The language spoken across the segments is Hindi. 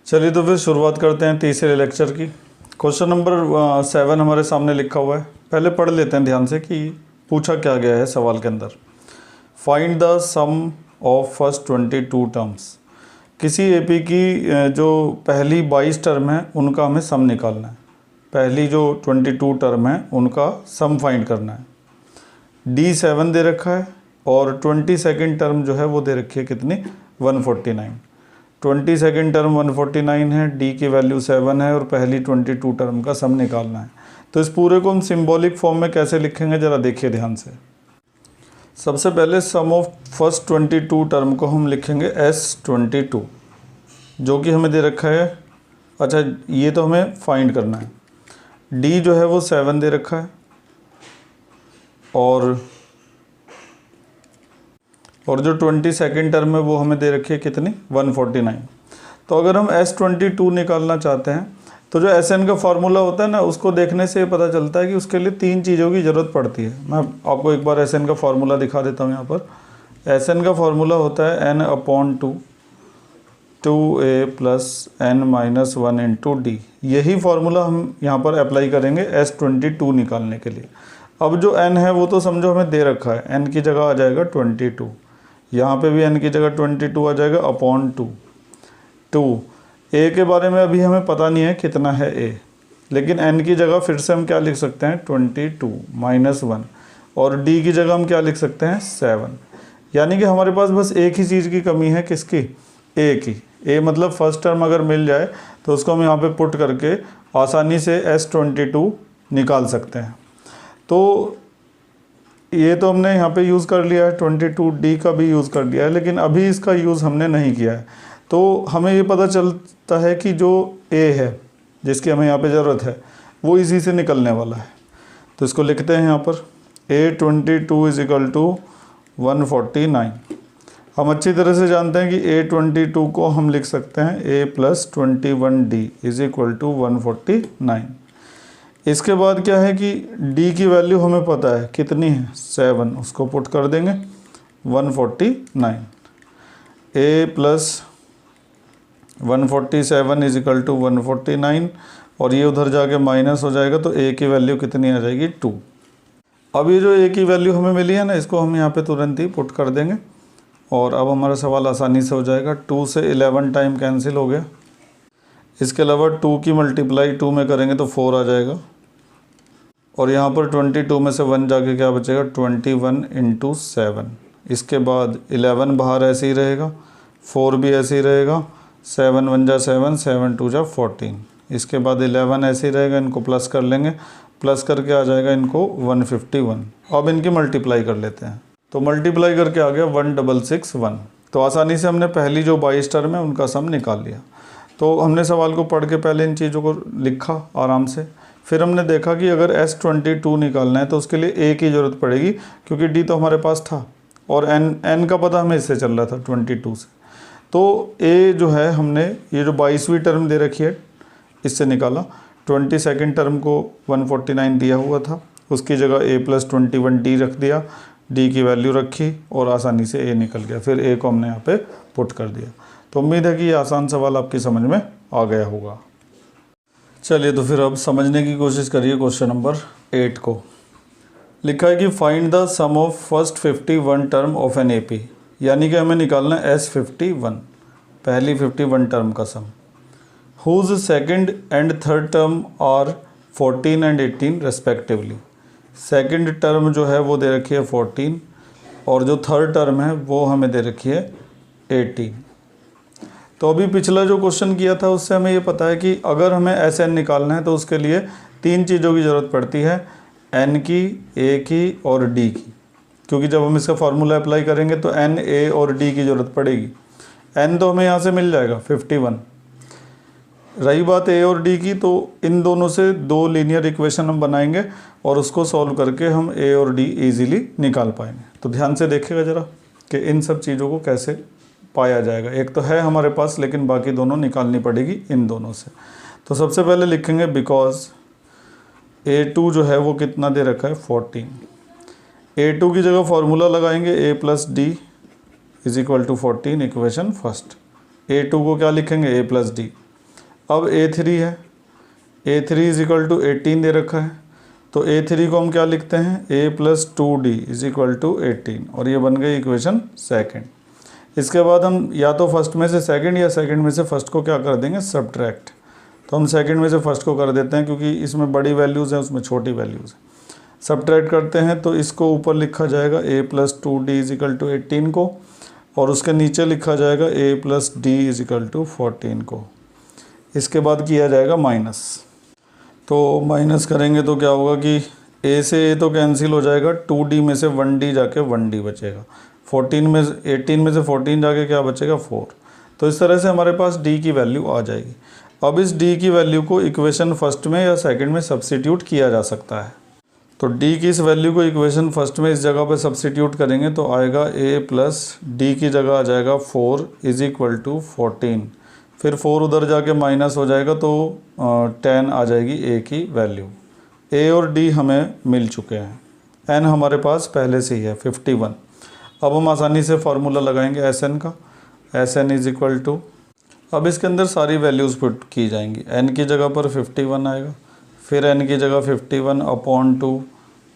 चलिए तो फिर शुरुआत करते हैं तीसरे लेक्चर की। क्वेश्चन नंबर 7 हमारे सामने लिखा हुआ है। पहले पढ़ लेते हैं ध्यान से कि पूछा क्या गया है सवाल के अंदर। Find the sum of first 22 terms. किसी एपी की जो पहली 22 टर्म है उनका हमें सम निकालना है। पहली जो 22 टर्म है उनका सम फाइंड करना है। D7 दे रखा है और 22nd टर्म जो है वो दे रखी है कितनी, 149। 22nd टर्म 149 है, डी की वैल्यू 7 है और पहली 22 टर्म का सम निकालना है। तो इस पूरे को हम सिंबॉलिक फॉर्म में कैसे लिखेंगे ज़रा देखिए ध्यान से। सबसे पहले सम ऑफ फर्स्ट 22 टर्म को हम लिखेंगे S22 जो कि हमें दे रखा है। अच्छा ये तो हमें फाइंड करना है। डी जो है वो 7 दे रखा है और जो 22nd टर्म है वो हमें दे रखी है कितनी, 149। तो अगर हम S22 निकालना चाहते हैं तो जो SN का फार्मूला होता है ना उसको देखने से ये पता चलता है कि उसके लिए 3 चीज़ों की ज़रूरत पड़ती है। मैं आपको एक बार SN का फार्मूला दिखा देता हूँ यहाँ पर। SN का फार्मूला होता है n/2 2a + n-1 × d। यही फार्मूला हम यहाँ पर अप्लाई करेंगे S22 निकालने के लिए। अब जो n है वो तो समझो हमें दे रखा है, n की जगह आ जाएगा 22, यहाँ पे भी n की जगह 22 आ जाएगा /2। 2 a के बारे में अभी हमें पता नहीं है कितना है a, लेकिन n की जगह फिर से हम क्या लिख सकते हैं 22 - 1 और d की जगह हम क्या लिख सकते हैं 7। यानी कि हमारे पास बस एक ही चीज़ की कमी है, किसकी, a की। a मतलब फर्स्ट टर्म अगर मिल जाए तो उसको हम यहाँ पे पुट करके आसानी से S22 निकाल सकते हैं। तो ये तो हमने यहाँ पे यूज़ कर लिया है, 22D का भी यूज़ कर लिया है, लेकिन अभी इसका यूज़ हमने नहीं किया है। तो हमें ये पता चलता है कि जो A है जिसकी हमें यहाँ पे ज़रूरत है वो इसी से निकलने वाला है। तो इसको लिखते हैं यहाँ पर A22 = 149। हम अच्छी तरह से जानते हैं कि A22 को हम लिख सकते हैं A + 21D = 149। इसके बाद क्या है कि D की वैल्यू हमें पता है कितनी है 7, उसको पुट कर देंगे 149। A + 147 = 149 और ये उधर जाके माइनस हो जाएगा तो A की वैल्यू कितनी आ जाएगी 2। अब ये जो A की वैल्यू हमें मिली है ना इसको हम यहाँ पे तुरंत ही पुट कर देंगे और अब हमारा सवाल आसानी से हो जाएगा। 2 से 11 टाइम कैंसिल हो गया। इसके अलावा 2 की मल्टीप्लाई 2 में करेंगे तो 4 आ जाएगा और यहाँ पर 22 में से 1 जाके क्या बचेगा 21 × 7। इसके बाद 11 बाहर ऐसे ही रहेगा, 4 भी ऐसे ही रहेगा, 7 × 1 = 7, 7 × 2 = 14। इसके बाद 11 ऐसे ही रहेगा, इनको प्लस कर लेंगे, प्लस करके आ जाएगा इनको 151। अब इनकी मल्टीप्लाई कर लेते हैं तो मल्टीप्लाई करके आ गया 1661। तो आसानी से हमने पहली जो 22 टर्म है उनका सम निकाल लिया। तो हमने सवाल को पढ़ के पहले इन चीज़ों को लिखा आराम से, फिर हमने देखा कि अगर S22 निकालना है तो उसके लिए A की ज़रूरत पड़ेगी क्योंकि D तो हमारे पास था और n का पता हमें इससे चल रहा था 22 से। तो A जो है हमने ये जो 22वीं टर्म दे रखी है इससे निकाला। 22nd टर्म को 149 दिया हुआ था, उसकी जगह A + 21D रख दिया, D की वैल्यू रखी और आसानी से A निकल गया। फिर A को हमने यहाँ पे पुट कर दिया। तो उम्मीद है कि ये आसान सवाल आपकी समझ में आ गया होगा। चलिए तो फिर अब समझने की कोशिश करिए क्वेश्चन नंबर 8 को। लिखा है कि find the sum of first 51 term of an AP, यानी कि हमें निकालना है S51 पहली 51 टर्म का sum. Whose second and third term are 14 and 18 respectively. Second term जो है वो दे रखी है 14 और जो थर्ड टर्म है वो हमें दे रखी है 18। तो अभी पिछला जो क्वेश्चन किया था उससे हमें ये पता है कि अगर हमें SN निकालना है तो उसके लिए 3 चीज़ों की ज़रूरत पड़ती है, N की, A की और D की। क्योंकि जब हम इसका फार्मूला अप्लाई करेंगे तो N, A और D की ज़रूरत पड़ेगी। N तो हमें यहाँ से मिल जाएगा 51। रही बात A और D की, तो इन दोनों से 2 लीनियर इक्वेशन हम बनाएंगे और उसको सॉल्व करके हम A और D ईजिली निकाल पाएंगे। तो ध्यान से देखिएगा ज़रा कि इन सब चीज़ों को कैसे पाया जाएगा। एक तो है हमारे पास लेकिन बाकी दोनों निकालनी पड़ेगी इन दोनों से। तो सबसे पहले लिखेंगे बिकॉज A2 जो है वो कितना दे रखा है 14। A2 की जगह फॉर्मूला लगाएंगे A + D = 14 equation first. A2 को क्या लिखेंगे A + D। अब A3 है, A3 इज इक्वल टू 18 दे रखा है, तो A3 को हम क्या लिखते हैं, A plus 2D is equal to 18, और ये बन गई इक्वेशन सेकेंड। इसके बाद हम या तो फर्स्ट में से सेकंड या सेकंड में से फर्स्ट को क्या कर देंगे, सब्ट्रैक्ट। तो हम सेकंड में से फर्स्ट को कर देते हैं, क्योंकि इसमें बड़ी वैल्यूज़ हैं उसमें छोटी वैल्यूज़ हैं। सब्ट्रैक्ट करते हैं तो इसको ऊपर लिखा जाएगा A plus 2D is equal to 18 को, और उसके नीचे लिखा जाएगा A plus D is equal to 14 को। इसके बाद किया जाएगा माइनस, तो माइनस करेंगे तो क्या होगा कि A से A तो कैंसिल हो जाएगा, 2D में से 1D जाके 1D बचेगा, 18 में से 14 जाके क्या बचेगा, 4। तो इस तरह से हमारे पास D की वैल्यू आ जाएगी। अब इस D की वैल्यू को इक्वेशन फर्स्ट में या सेकंड में सब्स्टिट्यूट किया जा सकता है। तो D की इस वैल्यू को इक्वेशन फर्स्ट में इस जगह पर सब्स्टिट्यूट करेंगे तो आएगा A प्लस D की जगह आ जाएगा 4 इज इक्वल टू 14, फिर 4 उधर जाके माइनस हो जाएगा तो 10 आ जाएगी A की वैल्यू। A और D हमें मिल चुके हैं, N हमारे पास पहले से ही है 51। अब हम आसानी से फार्मूला लगाएंगे Sn का, Sn इज इक्वल टू, अब इसके अंदर सारी वैल्यूज़ पुट की जाएंगी। N की जगह पर 51 आएगा, फिर N की जगह 51 अपॉन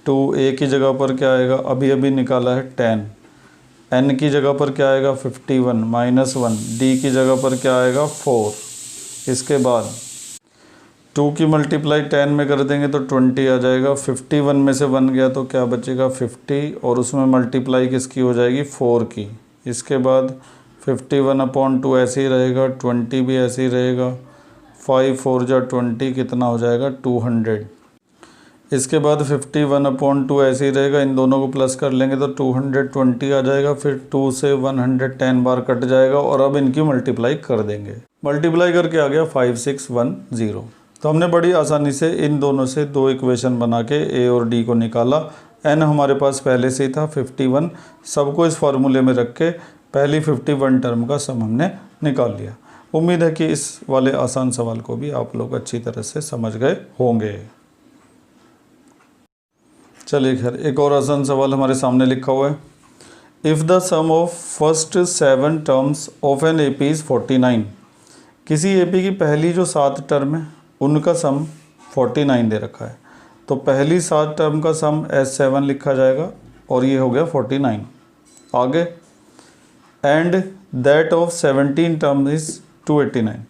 2 A की जगह पर क्या आएगा, अभी अभी निकाला है 10, N की जगह पर क्या आएगा 51 माइनस 1, D की जगह पर क्या आएगा 4। इसके बाद 2 की मल्टीप्लाई 10 में कर देंगे तो 20 आ जाएगा, 51 में से 1 गया तो क्या बचेगा 50, और उसमें मल्टीप्लाई किसकी हो जाएगी 4 की। इसके बाद 51 अपॉन 2 ऐसे ही रहेगा, 20 भी ऐसे ही रहेगा, 5 4 जा 20 कितना हो जाएगा 200। इसके बाद 51 अपॉन 2 ऐसे ही रहेगा, इन दोनों को प्लस कर लेंगे तो 220 आ जाएगा, फिर 2 से 110 बार कट जाएगा, और अब इनकी मल्टीप्लाई कर देंगे। मल्टीप्लाई करके आ गया 5610। तो हमने बड़ी आसानी से इन दोनों से दो इक्वेशन बना के A और D को निकाला। N हमारे पास पहले से ही था 51, सबको इस फार्मूले में रख के पहली 51 टर्म का सम हमने निकाल लिया। उम्मीद है कि इस वाले आसान सवाल को भी आप लोग अच्छी तरह से समझ गए होंगे। चलिए खैर, एक और आसान सवाल हमारे सामने लिखा हुआ है। If the sum of first 7 terms of an AP is 49, किसी AP की पहली जो 7 टर्म है उनका सम 49 दे रखा है, तो पहली 7 टर्म का सम S7 लिखा जाएगा, और ये हो गया 49। आगे, and that of 17 term is 289,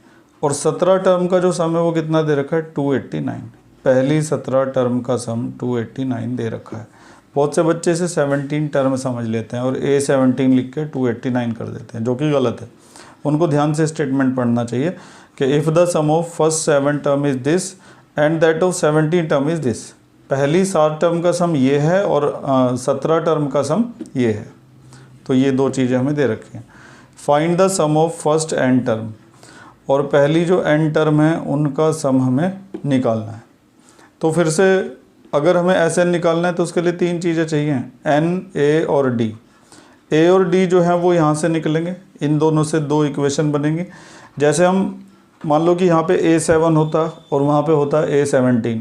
और 17 टर्म का जो सम है वो कितना दे रखा है 289। पहली 17 टर्म का सम 289 दे रखा है। बहुत से बच्चे इसे 17 टर्म समझ लेते हैं और A17 लिख के 289 कर देते हैं, जो कि गलत है। उनको ध्यान से स्टेटमेंट पढ़ना चाहिए कि if the sum of first 7 term is this and that of 17 term is this, पहली 7 टर्म का सम ये है और 17 टर्म का सम ये है। तो ये दो चीज़ें हमें दे रखी हैं। Find the sum of first n term, और पहली जो n टर्म है उनका सम हमें निकालना है। तो फिर से अगर हमें Sn निकालना है तो उसके लिए 3 चीज़ें चाहिए, N, A और D। A और D जो है वो यहाँ से निकलेंगे, इन दोनों से दो इक्वेशन बनेंगी। जैसे हम मान लो कि यहाँ पे A7 होता और वहाँ पे होता A17,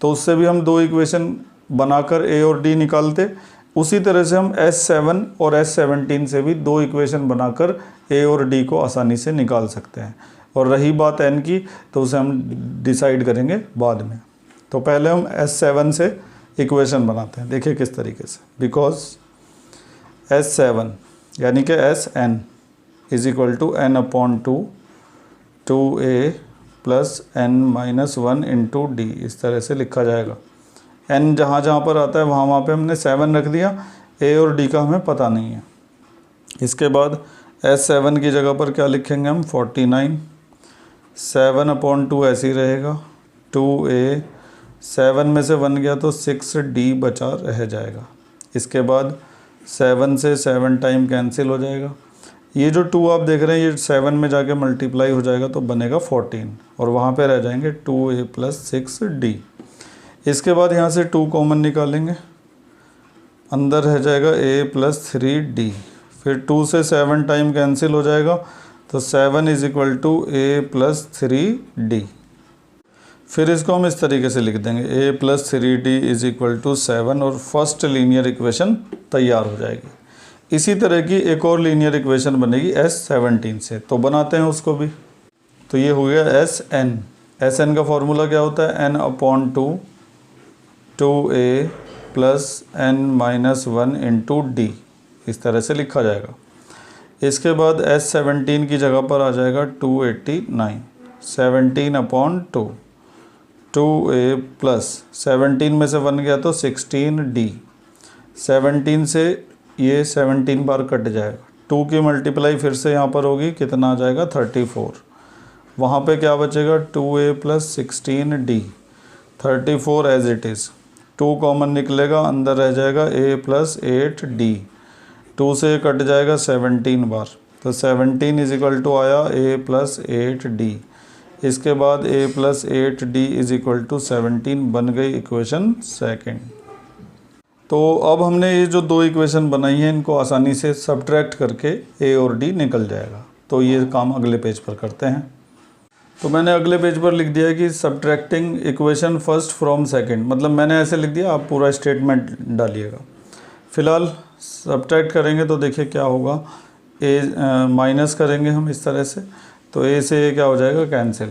तो उससे भी हम दो इक्वेशन बनाकर A और D निकालते। उसी तरह से हम S7 और S17 से भी दो इक्वेशन बनाकर A और D को आसानी से निकाल सकते हैं। और रही बात N की, तो उसे हम डिसाइड करेंगे बाद में। तो पहले हम S7 से इक्वेशन बनाते हैं। देखिए किस तरीके से, बिकॉज S7 यानी कि Sn is equal to n upon 2 2a plus n minus 1 into d, इस तरह से लिखा जाएगा। n जहाँ जहाँ पर आता है वहाँ पे हमने 7 रख दिया, a और d का हमें पता नहीं है। इसके बाद S7 की जगह पर क्या लिखेंगे हम 49, 7 अपॉन 2 ऐसे ही रहेगा, 2a, 7 में से 1 गया तो 6d बचा रह जाएगा। इसके बाद 7 से 7 टाइम कैंसिल हो जाएगा। ये जो 2 आप देख रहे हैं ये 7 में जाके मल्टीप्लाई हो जाएगा तो बनेगा 14, और वहाँ पे रह जाएंगे 2a प्लस 6d। इसके बाद यहाँ से 2 कॉमन निकालेंगे, अंदर रह जाएगा a प्लस 3d, फिर 2 से 7 टाइम कैंसिल हो जाएगा तो 7 is equal to a plus 3d। फिर इसको हम इस तरीके से लिख देंगे a plus 3d is equal to 7, और फर्स्ट लीनियर इक्वेशन तैयार हो जाएगी। इसी तरह की एक और लीनियर इक्वेशन बनेगी S17 से, तो बनाते हैं उसको भी। तो ये हो गया एस एन। एस एन का फॉर्मूला क्या होता है, n/2 2a plus n-1 into d, इस तरह से लिखा जाएगा। इसके बाद S17 की जगह पर आ जाएगा 289, 17/2 2a प्लस 17 में से 1 गया तो 16d, 17 से ये 17 बार कट जाएगा, 2 की मल्टीप्लाई फिर से यहाँ पर होगी, कितना आ जाएगा 34। वहाँ पे क्या बचेगा 2a plus 16d, 34 as it is, 2 common निकलेगा, अंदर रह जाएगा a प्लस 8d, 2 से कट जाएगा 17 बार, तो 17 इज इक्वल टू आया a प्लस 8d। इसके बाद a plus 8d is equal to 17 बन गई इक्वेशन सेकंड। तो अब हमने ये जो दो इक्वेशन बनाई हैं इनको आसानी से सब्ट्रैक्ट करके a और d निकल जाएगा। तो ये काम अगले पेज पर करते हैं। तो मैंने अगले पेज पर लिख दिया कि subtracting equation first from second, मतलब मैंने ऐसे लिख दिया, आप पूरा स्टेटमेंट डालिएगा। फिलहाल सब्ट्रैक्ट करेंगे तो देखिए क्या होगा, माइनस करेंगे हम इस तरह से, तो a से क्या हो जाएगा कैंसिल,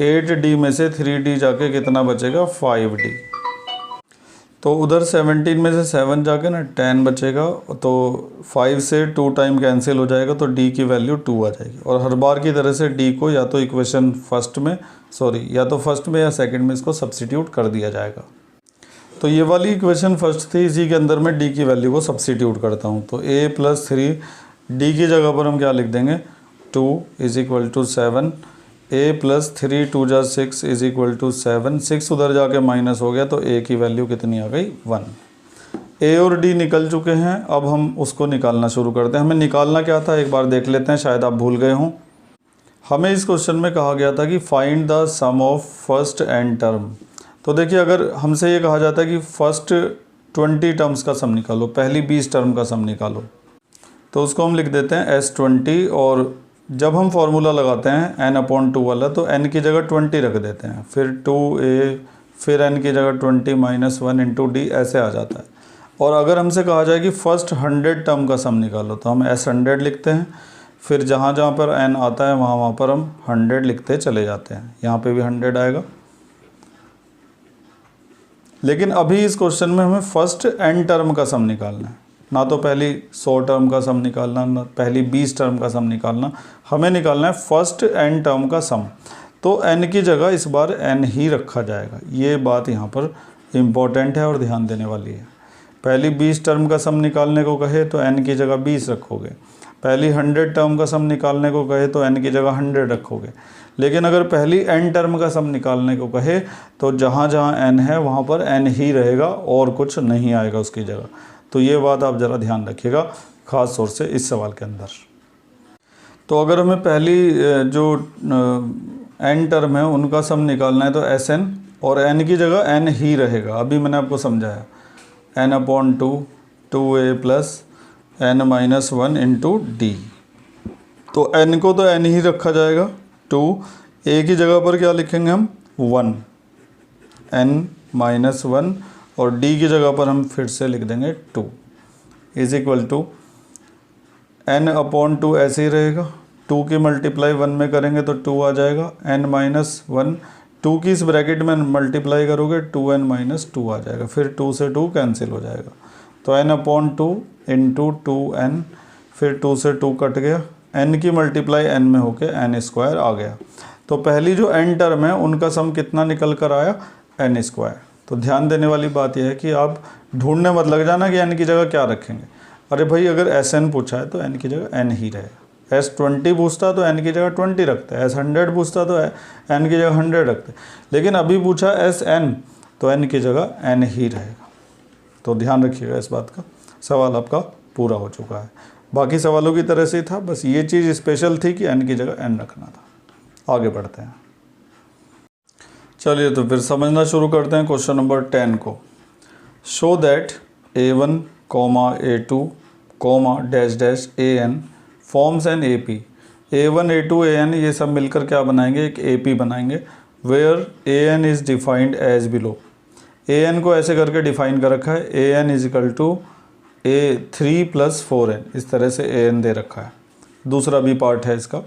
8d में से 3d जाके कितना बचेगा 5d, तो उधर 17 में से 7 जाके ना 10 बचेगा, तो 5 से 2 टाइम कैंसिल हो जाएगा, तो d की वैल्यू 2 आ जाएगी। और हर बार की तरह से d को या तो इक्वेशन फर्स्ट में या तो फर्स्ट में या सेकंड में इसको सब्स्टिट्यूट कर दिया जाएगा। तो ये वाली इक्वेशन फर्स्ट थी, इसी के अंदर मैं d की वैल्यू को सब्स्टिट्यूट करता हूँ। तो a प्लस 3 d की जगह पर हम क्या लिख देंगे 2 is equal to 7, a plus 3 2 जा 6 इज इक्वल टू 7, 6 उधर जाके माइनस हो गया, तो a की वैल्यू कितनी आ गई 1। a और d निकल चुके हैं, अब हम उसको निकालना शुरू करते हैं। हमें निकालना क्या था एक बार देख लेते हैं, शायद आप भूल गए हों। हमें इस क्वेश्चन में कहा गया था कि find the sum of first n term. तो देखिए अगर हमसे ये कहा जाता है कि फर्स्ट 20 टर्म्स का सम निकालो, पहली 20 टर्म का सम निकालो, तो उसको हम लिख देते हैं S20, और जब हम फॉर्मूला लगाते हैं n/2 वाला तो n की जगह 20 रख देते हैं, फिर 2a, फिर n की जगह 20 माइनस 1 इंटू डी, ऐसे आ जाता है। और अगर हमसे कहा जाए कि फर्स्ट 100 टर्म का सम निकालो तो हम S100 लिखते हैं, फिर जहाँ जहाँ पर n आता है वहाँ पर हम 100 लिखते चले जाते हैं। यहाँ पे भी 100 आएगा। लेकिन अभी इस क्वेश्चन में हमें फर्स्ट n टर्म का सम निकालना है, ना तो पहली 100 टर्म का सम निकालना, ना पहली 20 टर्म का सम निकालना, हमें निकालना है फर्स्ट n टर्म का सम। तो n की जगह इस बार n ही रखा जाएगा, ये बात यहाँ पर इम्पॉर्टेंट है और ध्यान देने वाली है। पहली 20 टर्म का सम निकालने को कहे तो n की जगह 20 रखोगे, पहली 100 टर्म का सम निकालने को कहे तो n की जगह 100 रखोगे। लेकिन अगर पहली n टर्म का सम निकालने को कहे तो जहाँ जहाँ n है वहाँ पर n ही रहेगा और कुछ नहीं आएगा उसकी जगह। तो ये बात आप ज़रा ध्यान रखिएगा ख़ास तौर से इस सवाल के अंदर। तो अगर हमें पहली जो n टर्म है उनका सम निकालना है तो Sn, और n की जगह n ही रहेगा। अभी मैंने आपको समझाया n/2 2a plus n-1 into D. तो n को तो n ही रखा जाएगा 2, a की जगह पर क्या लिखेंगे हम 1, n-1, और d की जगह पर हम फिर से लिख देंगे 2 इज इक्वल टू n/2 ऐसे ही रहेगा, 2 की मल्टीप्लाई 1 में करेंगे तो 2 आ जाएगा, n-1, 2 की इस ब्रैकेट में मल्टीप्लाई करोगे 2n-2 आ जाएगा, फिर 2 से 2 कैंसिल हो जाएगा, तो n/2 इंटू 2n, फिर 2 से 2 कट गया, n की मल्टीप्लाई n में होके n² आ गया। तो पहली जो n टर्म है उनका सम कितना निकल कर आया n²। तो ध्यान देने वाली बात यह है कि आप ढूंढने मत लग जाना कि n की जगह क्या रखेंगे। अरे भाई अगर Sn पूछा है तो n की जगह n ही रहेगा, S20 पूछता तो n की जगह 20 रखते हैं, S100 पूछता तो n की जगह 100 रखते, लेकिन अभी पूछा Sn तो n की जगह n ही रहेगा। तो ध्यान रखिएगा इस बात का। सवाल आपका पूरा हो चुका है, बाकी सवालों की तरह से ही था, बस ये चीज़ स्पेशल थी कि n की जगह n रखना था। आगे बढ़ते हैं, चलिए तो फिर समझना शुरू करते हैं क्वेश्चन नंबर 10 को। Show that a1, a2, dash dash an forms an AP। a1, a2, an ये सब मिलकर क्या बनाएंगे, एक AP बनाएंगे, where an is defined as below. an को ऐसे करके डिफाइन कर रखा है, an is equal to a3 + 4n, इस तरह से an दे रखा है। दूसरा भी पार्ट है इसका,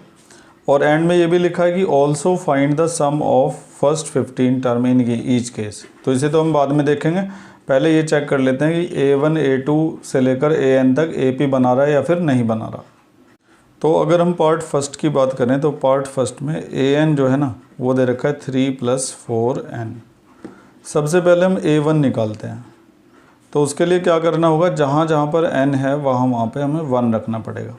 और एंड में ये भी लिखा है कि also find the sum of first 15 term in each case. तो इसे तो हम बाद में देखेंगे, पहले ये चेक कर लेते हैं कि A1 A2 से लेकर AN तक AP बना रहा है या फिर नहीं बना रहा। तो अगर हम पार्ट फर्स्ट की बात करें तो पार्ट फर्स्ट में AN जो है ना वो दे रखा है 3 + 4N। सबसे पहले हम A1 निकालते हैं, तो उसके लिए क्या करना होगा, जहाँ जहाँ पर N है वहाँ पे हमें 1 रखना पड़ेगा।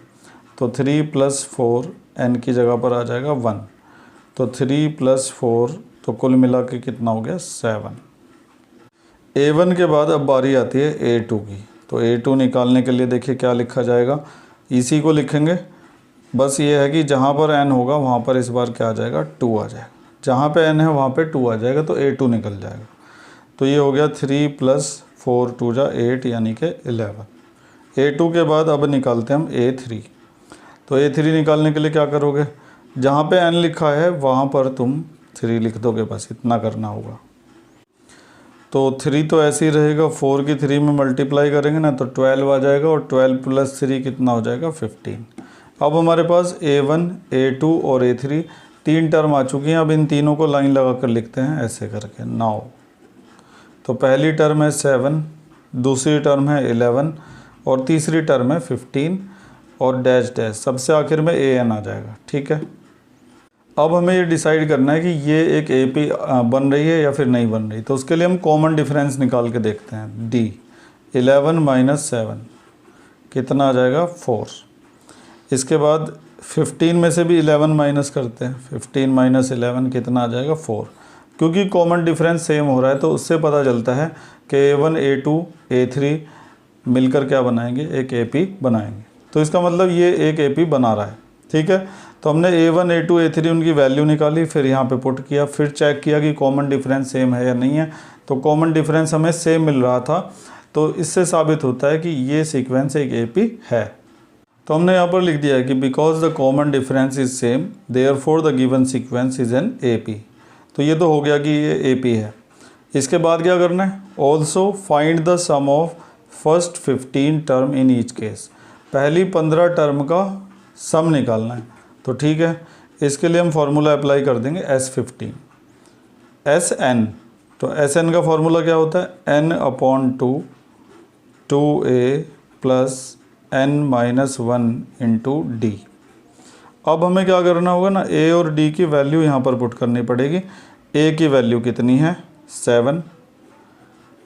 तो 3 + 4 N की जगह पर आ जाएगा 1, तो 3 + 4 तो कुल मिला के कितना हो गया 7। A1 के बाद अब बारी आती है A2 की। तो A2 निकालने के लिए देखिए क्या लिखा जाएगा, इसी को लिखेंगे, बस ये है कि जहाँ पर N होगा वहाँ पर इस बार क्या आ जाएगा 2 आ जाएगा, जहाँ पे N है वहाँ पे 2 आ जाएगा, तो A2 निकल जाएगा। तो ये हो गया 3 + 4 2 = 8 यानी कि 11। A2 के बाद अब निकालते हैं हम A3। तो A3 निकालने के लिए क्या करोगे, जहाँ पे N लिखा है वहाँ पर तुम 3 लिख दोगे, बस इतना करना होगा। तो 3 तो ऐसे ही रहेगा, 4 की 3 में मल्टीप्लाई करेंगे ना तो 12 आ जाएगा, और 12 + 3 कितना हो जाएगा 15। अब हमारे पास A1 A2 और A3 3 टर्म आ चुकी हैं। अब इन तीनों को लाइन लगा कर लिखते हैं ऐसे करके 9। तो पहली टर्म है 7, दूसरी टर्म है 11 और तीसरी टर्म है 15 और डैश डैश, सबसे आखिर में AN आ जाएगा। ठीक है, अब हमें ये डिसाइड करना है कि ये एक AP बन रही है या फिर नहीं बन रही। तो उसके लिए हम कॉमन डिफरेंस निकाल के देखते हैं। D 11 - 7 कितना आ जाएगा 4। इसके बाद 15 में से भी 11 माइनस करते हैं, 15 - 11 कितना आ जाएगा 4। क्योंकि कॉमन डिफरेंस सेम हो रहा है तो उससे पता चलता है कि A1 A2 A3 मिलकर क्या बनाएंगे, एक AP बनाएंगे। तो इसका मतलब ये एक AP बना रहा है। ठीक है, तो हमने A1 A2 A3 उनकी वैल्यू निकाली, फिर यहाँ पे पुट किया, फिर चेक किया कि कॉमन डिफरेंस सेम है या नहीं है। तो कॉमन डिफरेंस हमें सेम मिल रहा था, तो इससे साबित होता है कि ये सीक्वेंस एक AP है। तो हमने यहाँ पर लिख दिया है कि because the common difference is same therefore the given sequence is an AP। तो ये तो हो गया कि ये AP है। इसके बाद क्या करना है, also find the sum of first 15 term in each case. पहली 15 टर्म का सम निकालना है। तो ठीक है, इसके लिए हम फार्मूला अप्लाई कर देंगे S15 SN। तो SN का फार्मूला क्या होता है, N/2 2A + N - 1 × D। अब हमें क्या करना होगा ना, A और D की वैल्यू यहाँ पर पुट करनी पड़ेगी। A की वैल्यू कितनी है 7,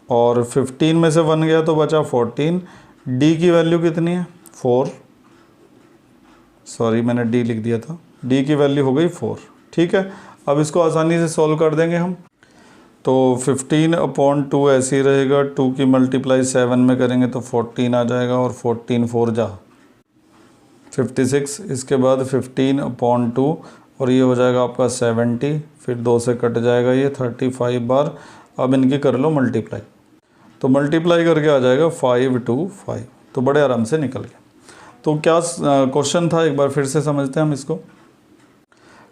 और 15 में से 1 गया तो बचा 14। D की वैल्यू कितनी है 4, सॉरी मैंने D लिख दिया था, D की वैल्यू हो गई 4। ठीक है, अब इसको आसानी से सॉल्व कर देंगे हम। तो 15/2 ऐसे ही रहेगा, 2 की मल्टीप्लाई 7 में करेंगे तो 14 आ जाएगा, और 14 4 जा 56। इसके बाद 15/2 और ये हो जाएगा आपका 70, फिर 2 से कट जाएगा ये 35 बार। अब इनकी कर लो मल्टीप्लाई, तो मल्टीप्लाई करके आ जाएगा 5 2 5। तो बड़े आराम से निकल गया। तो क्या क्वेश्चन था, एक बार फिर से समझते हैं हम इसको।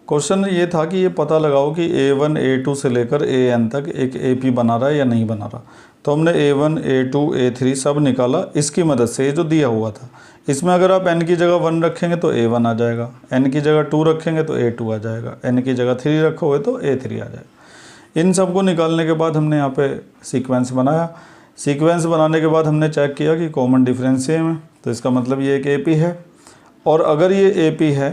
क्वेश्चन ये था कि ये पता लगाओ कि A1 A2 से लेकर AN तक एक AP बना रहा है या नहीं बना रहा। तो हमने A1 A2 A3 सब निकाला इसकी मदद से, ये जो दिया हुआ था। इसमें अगर आप N की जगह 1 रखेंगे तो A1 आ जाएगा, N की जगह 2 रखेंगे तो A2 आ जाएगा, N की जगह 3 रखोगे तो A3 आ जाएगा। इन सब को निकालने के बाद हमने यहाँ पे सीक्वेंस बनाया। सीक्वेंस बनाने के बाद हमने चेक किया कि कॉमन डिफरेंस सेम है, तो इसका मतलब ये एक AP है। और अगर ये AP है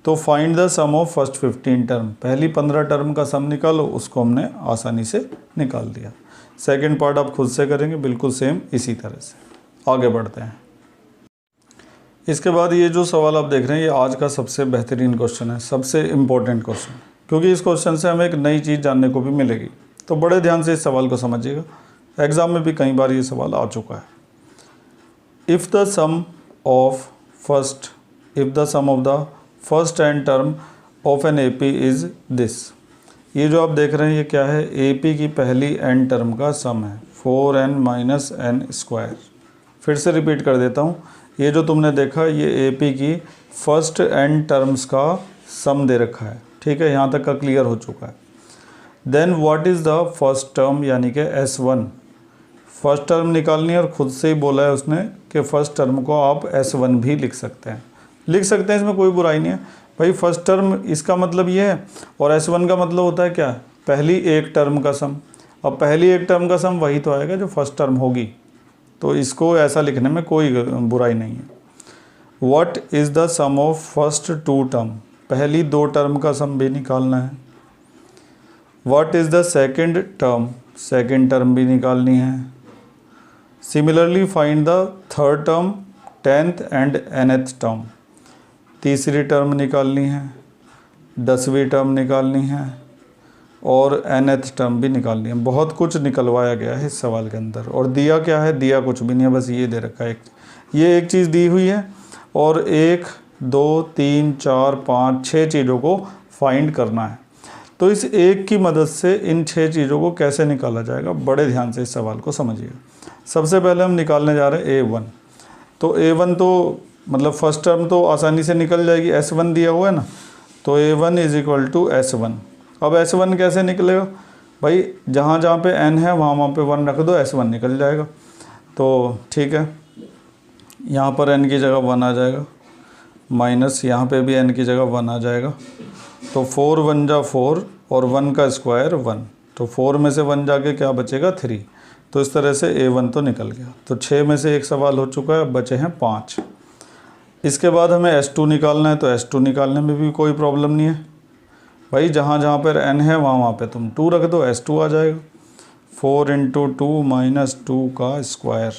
तो find the sum of first 15 term, पहली 15 टर्म का सम निकालो। उसको हमने आसानी से निकाल दिया। सेकंड पार्ट आप खुद से करेंगे बिल्कुल सेम इसी तरह से। आगे बढ़ते हैं। इसके बाद ये जो सवाल आप देख रहे हैं ये आज का सबसे बेहतरीन क्वेश्चन है, सबसे इम्पोर्टेंट क्वेश्चन, क्योंकि इस क्वेश्चन से हमें एक नई चीज़ जानने को भी मिलेगी। तो बड़े ध्यान से इस सवाल को समझिएगा, एग्ज़ाम में भी कई बार ये सवाल आ चुका है। If the sum of the first n term of an AP is this. ये जो आप देख रहे हैं ये क्या है, AP की पहली n टर्म का सम है 4n - n²। फिर से रिपीट कर देता हूँ, ये जो तुमने देखा ये AP की फर्स्ट n टर्म्स का सम दे रखा है। ठीक है, यहाँ तक का क्लियर हो चुका है। Then what is the first term, यानी कि S1। फर्स्ट टर्म निकालनी है, और ख़ुद से ही बोला है उसने कि फ़र्स्ट टर्म को आप S1 भी लिख सकते हैं, इसमें कोई बुराई नहीं है। भाई फर्स्ट टर्म इसका मतलब ये है, और S1 का मतलब होता है क्या, पहली एक टर्म का सम। अब पहली एक टर्म का सम वही तो आएगा जो फर्स्ट टर्म होगी, तो इसको ऐसा लिखने में कोई बुराई नहीं है। What is the sum of first two term, पहली दो टर्म का सम भी निकालना है। What is the second term, second term भी निकालनी है। Similarly find the third term, 10th and nth term, तीसरी टर्म निकालनी है, 10वीं टर्म निकालनी है और nth टर्म भी निकालनी है। बहुत कुछ निकलवाया गया है इस सवाल के अंदर, और दिया क्या है, दिया कुछ भी नहीं है, बस ये दे रखा है ये एक चीज़ दी हुई है और 1 2 3 4 5 6 चीज़ों को फाइंड करना है। तो इस एक की मदद से इन 6 चीज़ों को कैसे निकाला जाएगा, बड़े ध्यान से इस सवाल को समझिएगा। सबसे पहले हम निकालने जा रहे हैं A1। तो A1 तो मतलब फर्स्ट टर्म तो आसानी से निकल जाएगी, S1 दिया हुआ है ना, तो A1 is equal to S1। अब S1 कैसे निकलेगा भाई, जहाँ जहाँ पे n है वहाँ पे 1 रख दो, S1 निकल जाएगा। तो ठीक है, यहाँ पर n की जगह 1 आ जाएगा, माइनस यहाँ पे भी n की जगह 1 आ जाएगा। तो 4 1 जा 4 और 1 का स्क्वायर 1, तो 4 में से 1 जाके क्या बचेगा 3। तो इस तरह से A1 तो निकल गया। तो 6 में से एक सवाल हो चुका है, अब बचे हैं 5। इसके बाद हमें S2 निकालना है, तो S2 निकालने में भी कोई प्रॉब्लम नहीं है भाई, जहाँ जहाँ पर n है वहाँ पे तुम 2 रख दो, S2 आ जाएगा। 4 × 2 माइनस 2 का स्क्वायर,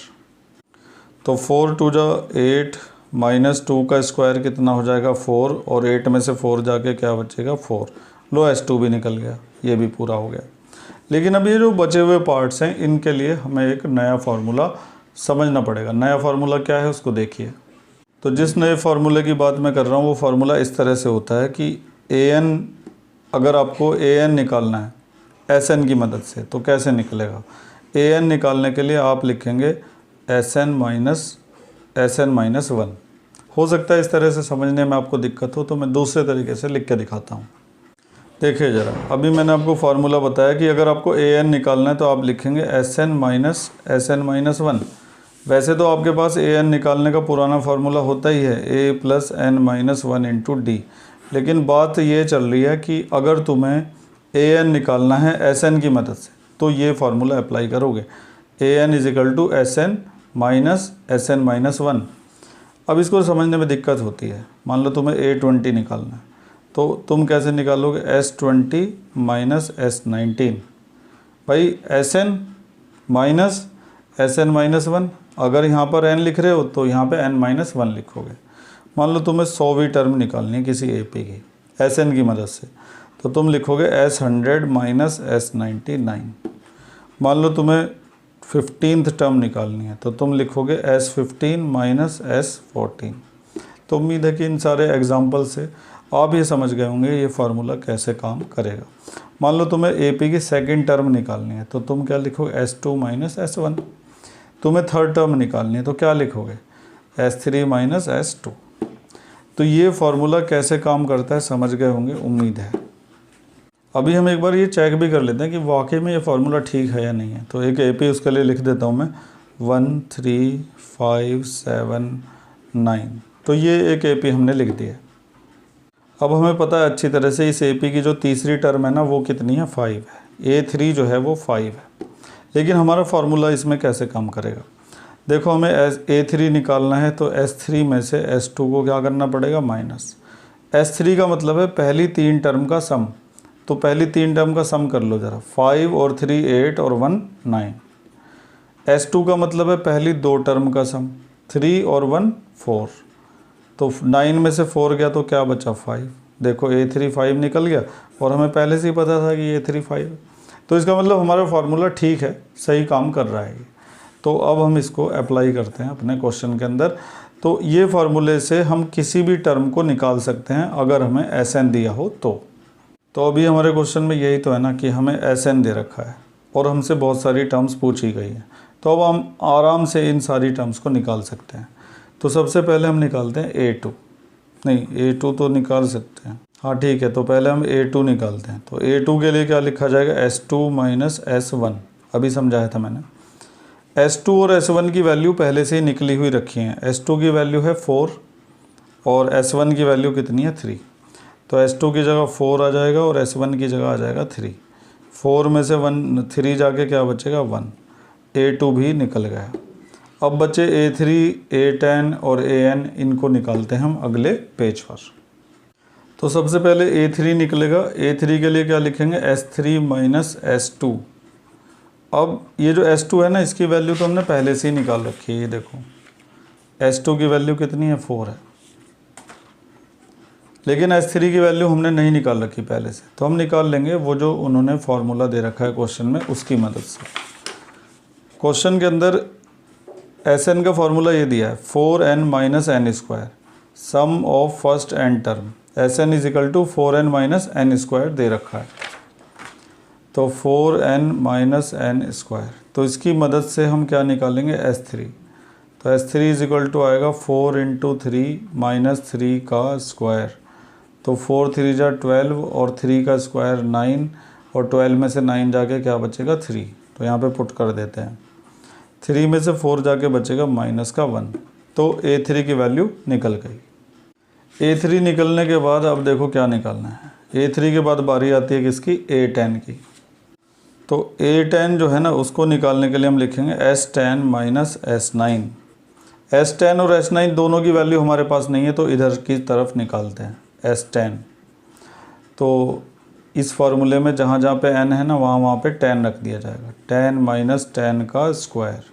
तो 4 2 जा 8 माइनस 2 का स्क्वायर कितना हो जाएगा 4, और 8 में से 4 जाके क्या बचेगा 4। लो S2 भी निकल गया, ये भी पूरा हो गया। लेकिन अब ये जो बचे हुए पार्ट्स हैं इनके लिए हमें एक नया फार्मूला समझना पड़ेगा। नया फार्मूला क्या है उसको देखिए। तो जिस नए फार्मूले की बात मैं कर रहा हूँ वो फार्मूला इस तरह से होता है कि an, अगर आपको an निकालना है Sn की मदद से, तो कैसे निकलेगा। an निकालने के लिए आप लिखेंगे Sn माइनस 1। हो सकता है इस तरह से समझने में आपको दिक्कत हो, तो मैं दूसरे तरीके से लिख के दिखाता हूँ। देखिए ज़रा, अभी मैंने आपको फार्मूला बताया कि अगर आपको an निकालना है तो आप लिखेंगे Sn माइनस 1। वैसे तो आपके पास an निकालने का पुराना फार्मूला होता ही है, a + n - 1 × d। लेकिन बात ये चल रही है कि अगर तुम्हें an निकालना है Sn की मदद से, तो ये फार्मूला अप्लाई करोगे, an = Sn माइनस 1। अब इसको समझने में दिक्कत होती है। मान लो तुम्हें A20 निकालना है, तो तुम कैसे निकालोगे, S20 माइनस S19। भाई Sn माइनस 1, अगर यहाँ पर n लिख रहे हो तो यहाँ पे n - 1 लिखोगे। मान लो तुम्हें 100वीं टर्म निकालनी है किसी AP की Sn की मदद से, तो तुम लिखोगे S100 माइनस S99। मान लो तुम्हें 15th टर्म निकालनी है, तो तुम लिखोगे S15 माइनस S14। तो उम्मीद है कि इन सारे एग्जाम्पल से आप ये समझ गए होंगे ये फार्मूला कैसे काम करेगा। मान लो तुम्हें AP की सेकंड टर्म निकालनी है, तो तुम क्या लिखोगे, S2 माइनस S1। तुम्हें थर्ड टर्म निकालनी है तो क्या लिखोगे, S3 माइनस S2। तो ये फार्मूला कैसे काम करता है समझ गए होंगे, उम्मीद है। अभी हम एक बार ये चेक भी कर लेते हैं कि वाकई में ये फार्मूला ठीक है या नहीं है। तो एक AP उसके लिए लिख देता हूँ मैं, 1 3 5 7 9। तो ये एक AP हमने लिख दिया। अब हमें पता है अच्छी तरह से इस AP की जो तीसरी टर्म है ना वो कितनी है, 5 है। A3 जो है वो 5 है। लेकिन हमारा फार्मूला इसमें कैसे काम करेगा, देखो हमें A3 निकालना है, तो S3 में से S2 को क्या करना पड़ेगा, माइनस। S3 का मतलब है पहली 3 टर्म का सम, तो पहली 3 टर्म का सम कर लो ज़रा, 5 और 3 8 और 1 9। S2 का मतलब है पहली 2 टर्म का सम, 3 और 1 4। तो 9 में से 4 गया तो क्या बचा, 5। देखो A3 5 निकल गया, और हमें पहले से ही पता था कि A3 5 है। तो इसका मतलब हमारा फार्मूला ठीक है, सही काम कर रहा है। तो अब हम इसको अप्लाई करते हैं अपने क्वेश्चन के अंदर। तो ये फार्मूले से हम किसी भी टर्म को निकाल सकते हैं अगर हमें Sn दिया हो तो अभी हमारे क्वेश्चन में यही तो है ना कि हमें Sn दे रखा है और हमसे बहुत सारी टर्म्स पूछी गई हैं। तो अब हम आराम से इन सारी टर्म्स को निकाल सकते हैं। तो सबसे पहले हम निकालते हैं A2, नहीं A2 तो निकाल सकते हैं, हाँ ठीक है। तो पहले हम A2 निकालते हैं। तो A2 के लिए क्या लिखा जाएगा, S2 माइनस S1। अभी समझाया था मैंने। S2 और S1 की वैल्यू पहले से ही निकली हुई रखी हैं। S2 की वैल्यू है 4 और S1 की वैल्यू कितनी है, 3। तो S2 की जगह 4 आ जाएगा और S1 की जगह आ जाएगा 3। 4 में से 3 जाके क्या बचेगा 1। A2 भी निकल गया। अब बचे A3, A10 और AN, इनको निकालते हैं हम अगले पेज पर। तो सबसे पहले A3 निकलेगा। A3 के लिए क्या लिखेंगे, S3 माइनस S2। अब ये जो S2 है ना, इसकी वैल्यू तो हमने पहले से ही निकाल रखी है। ये देखो S2 की वैल्यू कितनी है, 4 है, लेकिन S3 की वैल्यू हमने नहीं निकाल रखी पहले से, तो हम निकाल लेंगे वो जो उन्होंने फॉर्मूला दे रखा है क्वेश्चन में, उसकी मदद से। क्वेश्चन के अंदर Sn का फॉर्मूला ये दिया है, 4n minus n square, sum of first n term. Sn is equal to 4n minus n square दे रखा है, तो 4n माइनस एन स्क्वायर। तो इसकी मदद से हम क्या निकालेंगे, S3। तो S3 इज इक्वल टू आएगा 4 इंटू 3 माइनस 3 का स्क्वायर। तो 4 3 जा 12 और 3 का स्क्वायर 9, और 12 में से 9 जाके क्या बचेगा 3। तो यहाँ पे पुट कर देते हैं। 3 में से 4 जाके बचेगा माइनस का 1। तो A3 की वैल्यू निकल गई। A3 निकलने के बाद अब देखो क्या निकालना है। A3 के बाद बारी आती है किसकी, A10 की। तो A10 जो है ना, उसको निकालने के लिए हम लिखेंगे S10 माइनस S9। S10 और S9 दोनों की वैल्यू हमारे पास नहीं है, तो इधर की तरफ निकालते हैं S10। तो इस फार्मूले में जहाँ जहाँ पे n है ना, वहाँ पे 10 रख दिया जाएगा। 10 माइनस 10 का स्क्वायर,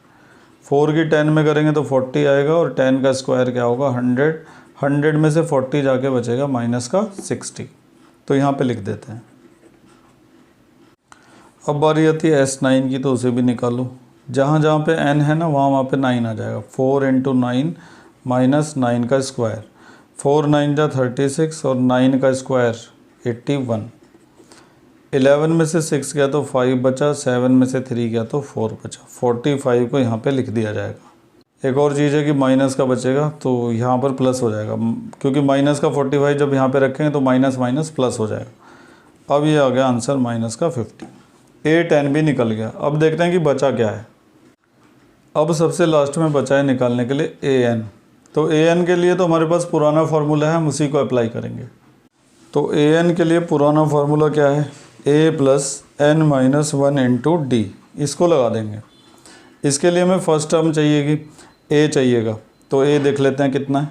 4 की 10 में करेंगे तो 40 आएगा, और 10 का स्क्वायर क्या होगा 100। 100 में से 40 जाके बचेगा माइनस का 60। तो यहाँ पे लिख देते हैं। अब बारी आती है S9 की, तो उसे भी निकालो। जहाँ जहाँ पे n है ना, वहाँ पे 9 आ जाएगा। 4 इंटू 9 माइनस 9 का स्क्वायर, 4 9 जा 36 और 9 का स्क्वायर 81। 11 में से 6 गया तो 5 बचा, 7 में से 3 गया तो 4 बचा। 45 को यहाँ पे लिख दिया जाएगा। एक और चीज़ है कि माइनस का बचेगा तो यहाँ पर प्लस हो जाएगा, क्योंकि माइनस का 45 जब यहाँ पे रखेंगे तो माइनस माइनस प्लस हो जाएगा। अब ये आ गया आंसर माइनस का 50। A10 भी निकल गया। अब देखते हैं कि बचा क्या है। अब सबसे लास्ट में बचा है निकालने के लिए AN। तो AN के लिए तो हमारे पास पुराना फार्मूला है, हम उसी को अप्लाई करेंगे। तो AN के लिए पुराना फार्मूला क्या है, A plus n minus 1 into D. इसको लगा देंगे। इसके लिए हमें फर्स्ट टर्म चाहिएगी, A चाहिएगा। तो A देख लेते हैं कितना है।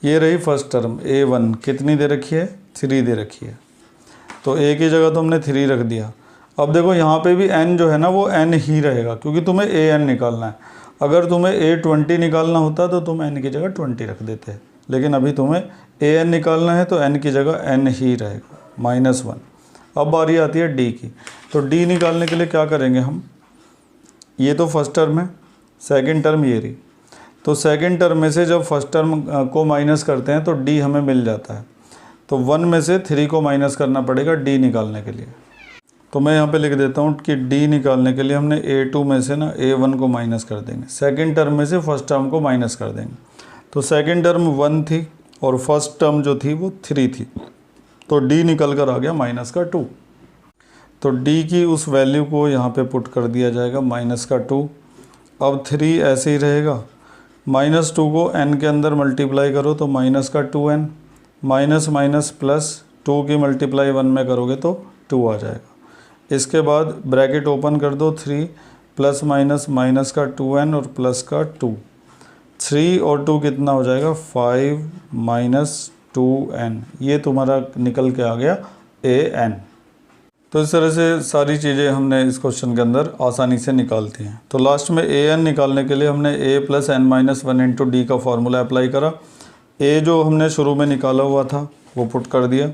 ये रही फर्स्ट टर्म A1, कितनी दे रखी है, 3 दे रखी है। तो A की जगह तो हमने 3 रख दिया। अब देखो यहाँ पे भी n जो है ना, वो n ही रहेगा, क्योंकि तुम्हें AN निकालना है। अगर तुम्हें A20 निकालना होता तो तुम n की जगह 20 रख देते, लेकिन अभी तुम्हें AN निकालना है तो n की जगह n ही रहेगा, -1। अब बारी आती है D की। तो D निकालने के लिए क्या करेंगे हम, ये तो फर्स्ट टर्म है, सेकंड टर्म ये रही। तो सेकंड टर्म में से जब फर्स्ट टर्म को माइनस करते हैं तो D हमें मिल जाता है। तो 1 में से 3 को माइनस करना पड़ेगा D निकालने के लिए। तो मैं यहाँ पे लिख देता हूँ कि D निकालने के लिए हमने A2 में से ना A1 को माइनस कर देंगे, सेकंड टर्म में से फर्स्ट टर्म को माइनस कर देंगे। तो सेकंड टर्म 1 थी और फर्स्ट टर्म जो थी वो 3 थी, तो D निकल कर आ गया माइनस का 2। तो D की उस वैल्यू को यहाँ पे पुट कर दिया जाएगा माइनस का 2। अब 3 ऐसे ही रहेगा, -2 को n के अंदर मल्टीप्लाई करो तो माइनस का 2n, माइनस माइनस प्लस, 2 की मल्टीप्लाई 1 में करोगे तो 2 आ जाएगा। इसके बाद ब्रैकेट ओपन कर दो, 3 प्लस माइनस माइनस का 2n और प्लस का 2। 3 और 2 कितना हो जाएगा, 5 माइनस 2n। ये तुम्हारा निकल के आ गया AN। तो इस तरह से सारी चीज़ें हमने इस क्वेश्चन के अंदर आसानी से निकालती हैं। तो लास्ट में AN निकालने के लिए हमने A plus n minus 1 into D का फॉर्मूला अप्लाई करा। A जो हमने शुरू में निकाला हुआ था वो पुट कर दिया,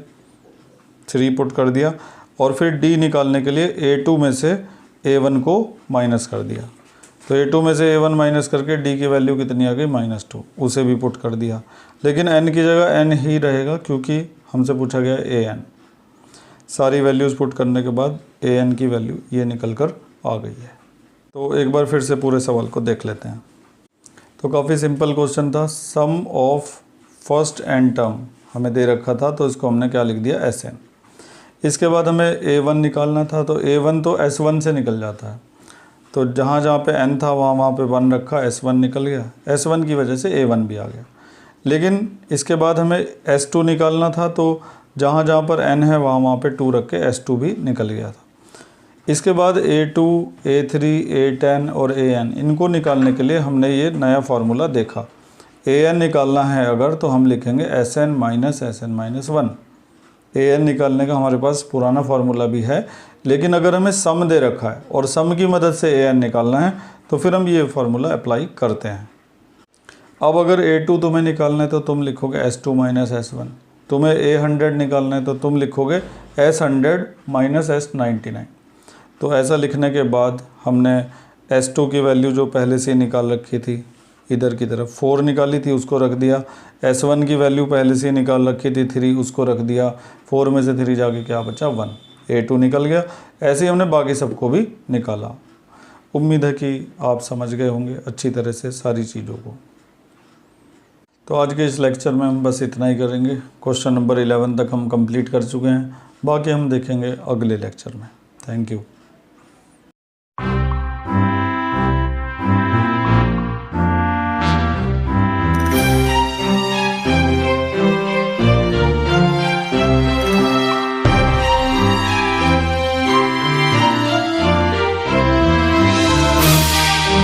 3 पुट कर दिया, और फिर D निकालने के लिए A2 में से A1 को माइनस कर दिया। तो A2 में से A1 माइनस करके D की वैल्यू कितनी आ गई, -2, उसे भी पुट कर दिया। लेकिन n की जगह n ही रहेगा, क्योंकि हमसे पूछा गया AN। सारी वैल्यूज़ पुट करने के बाद AN की वैल्यू ये निकल कर आ गई है। तो एक बार फिर से पूरे सवाल को देख लेते हैं। तो काफ़ी सिंपल क्वेश्चन था। सम ऑफ फर्स्ट n टर्म हमें दे रखा था, तो इसको हमने क्या लिख दिया, SN। इसके बाद हमें A1 निकालना था, तो A1 तो S1 से निकल जाता है। तो जहाँ जहाँ पे n था वहाँ पे 1 रखा, S1 निकल गया। S1 की वजह से A1 भी आ गया। लेकिन इसके बाद हमें S2 निकालना था, तो जहाँ जहाँ पर n है वहाँ पे 2 रख के S2 भी निकल गया था। इसके बाद A2, A3, A10 और AN इनको निकालने के लिए हमने ये नया फार्मूला देखा। AN निकालना है अगर तो हम लिखेंगे SN minus SN minus 1। AN निकालने का हमारे पास पुराना फार्मूला भी है, लेकिन अगर हमें सम दे रखा है और सम की मदद से AN निकालना है तो फिर हम ये फार्मूला अप्लाई करते हैं। अब अगर A2 तुम्हें निकालना है तो तुम लिखोगे S2 माइनस S1। तुम्हें A100 निकालना है तो तुम लिखोगे S100 माइनस S99। तो ऐसा लिखने के बाद हमने S2 की वैल्यू जो पहले से निकाल रखी थी इधर की तरफ 4 निकाली थी, उसको रख दिया। S1 की वैल्यू पहले से निकाल रखी थी 3, उसको रख दिया। 4 में से 3 जाके क्या बचा 1, A2 निकल गया। ऐसे ही हमने बाकी सबको भी निकाला। उम्मीद है कि आप समझ गए होंगे अच्छी तरह से सारी चीज़ों को। तो आज के इस लेक्चर में हम बस इतना ही करेंगे। क्वेश्चन नंबर 11 तक हम कंप्लीट कर चुके हैं, बाकी हम देखेंगे अगले लेक्चर में। Thank you.